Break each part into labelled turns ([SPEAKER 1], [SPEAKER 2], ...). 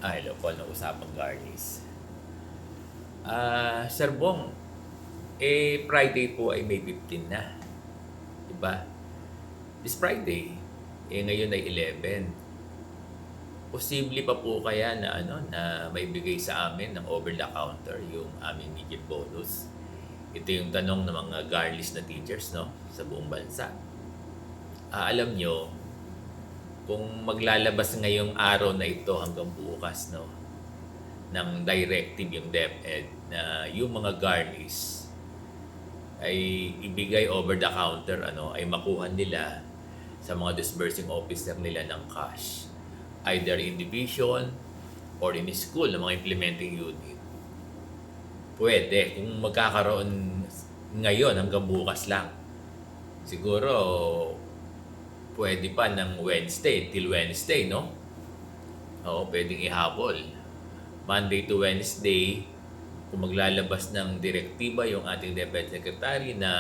[SPEAKER 1] Hello po, usapang Garnis. Sir Bong, Friday po ay May 15 na. Diba? This Friday, ngayon ay 11. Posible pa po kaya na na may bigay sa amin ng over the counter yung aming midget bonus. Ito yung tanong ng mga Garlis na teachers sa buong bansa. Alam nyo, kung maglalabas ngayong araw na ito hanggang bukas ng directive yung DepEd na yung mga Garlis ay ibigay over the counter ay makuha nila sa mga disbursing officer nila ng cash, either in division or in school ng mga implementing unit. Pwede kung magkakaroon ngayon hanggang bukas lang. Siguro pwede pa ng Wednesday till Wednesday, no? Oo, pwedeng ihabol. Monday to Wednesday, kung maglalabas ng direktiba yung ating DepEd Secretary na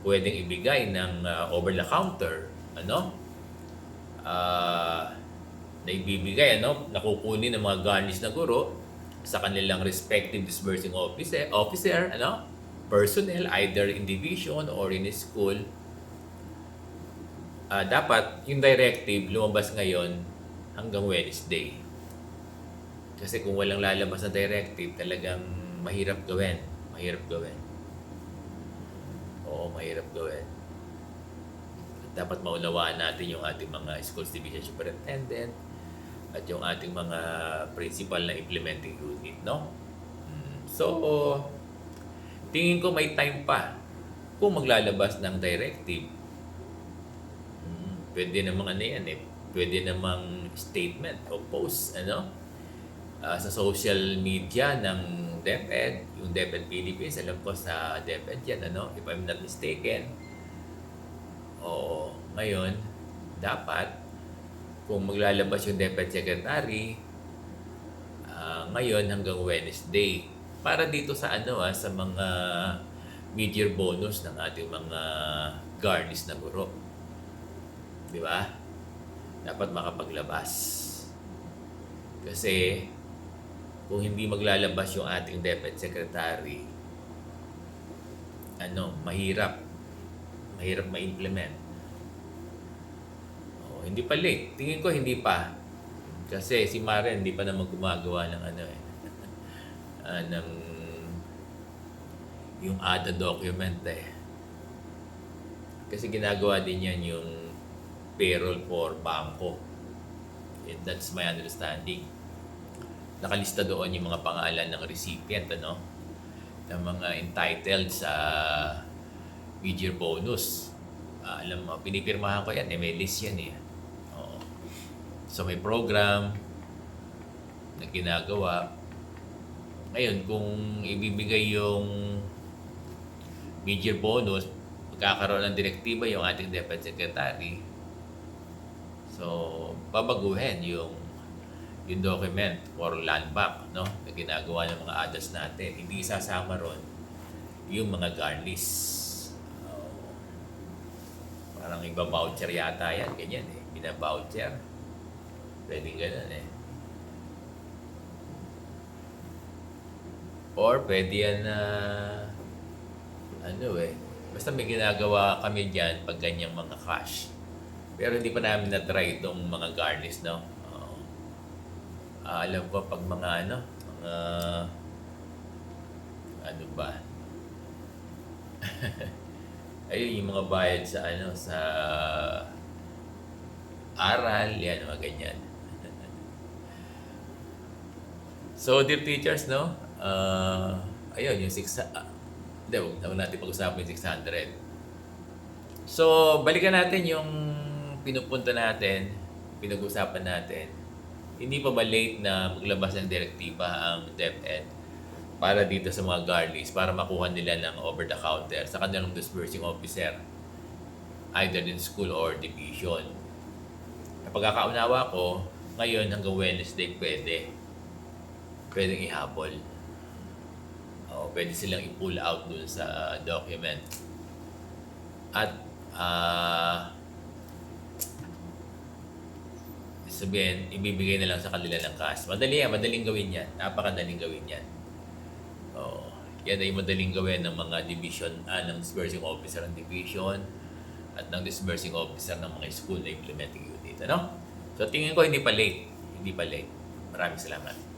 [SPEAKER 1] pwedeng ibigay ng over the counter, na ibibigay, nakukunin ng mga Garnis na guro sa kanilang respective disbursing officer, personnel, either in division or in school. Dapat yung directive lumabas ngayon hanggang Wednesday. Kasi kung walang lalabas na directive, talagang mahirap gawin. Mahirap gawin. Oo, mahirap gawin. Dapat maunawaan natin yung ating mga schools division superintendent at yung ating mga principal na implementing unit, no? So, tingin ko may time pa kung maglalabas ng directive. Pwede namang pwede namang statement o post, sa social media ng DepEd, yung DepEd Philippines, alam ko sa DepEd yan, if I'm not mistaken. O ngayon, dapat, kung maglalabas yung DepEd Secretary, ngayon hanggang Wednesday, para dito sa sa mga mid-year bonus ng ating mga Garnis na guro. Di ba? Dapat makapaglabas. Kasi kung hindi maglalabas yung ating DepEd Secretary, mahirap ma-implement. Hindi pa late. Tingin ko hindi pa. Kasi si Maren hindi pa naman gumagawa ng ng yung ADA document Kasi ginagawa din yan yung payroll for bangko. And that's my understanding. Nakalista doon yung mga pangalan ng recipient, ng mga entitled sa mid-year bonus. Alam mo, pinipirmahan ko yan, may list yan Oo. So may program na ginagawa. Ngayon, kung ibibigay yung mid-year bonus, magkakaroon ng direktiba yung ating DepEd Secretary. So, babaguhin yung document for land bank, na ginagawa ng mga ADAS natin. Hindi isasama ron yung mga Garnis. Parang iba voucher yata yan, ganyan bina-voucher. Pwedeng ganun Or pwede yan basta may ginagawa kami dyan pag ganyang mga cash. Pero hindi pa namin na-try itong mga Garnis, alam ko pag mga ba? Ayun yung mga bayad sa sa aral, yan, mga ganyan. So, dear teachers, ayun, yung 600, huwag natin pag-usapan yung 600. So, balikan natin yung pinupunta natin, pinag-usapan natin. Hindi pa ba late na maglabas ng direktiba ang DepEd para dito sa mga Garlis para makuha nila ng over-the-counter sa kanilang disbursing officer, either in school or division. Napagkakaunawa ko, ngayon hanggang Wednesday pwedeng ihabol. Pwede silang i-pull out dun sa document. At sabihin, ibibigay na lang sa kanila ng cash. Madali yan, madaling gawin yan. Napakadaling gawin yan. Oh, yan ay madaling gawin ng mga division, ng disbursing officer ng division at ng disbursing officer ng mga school na implementing unit. Ano? So tingin ko hindi pa late. Hindi pa late. Maraming salamat.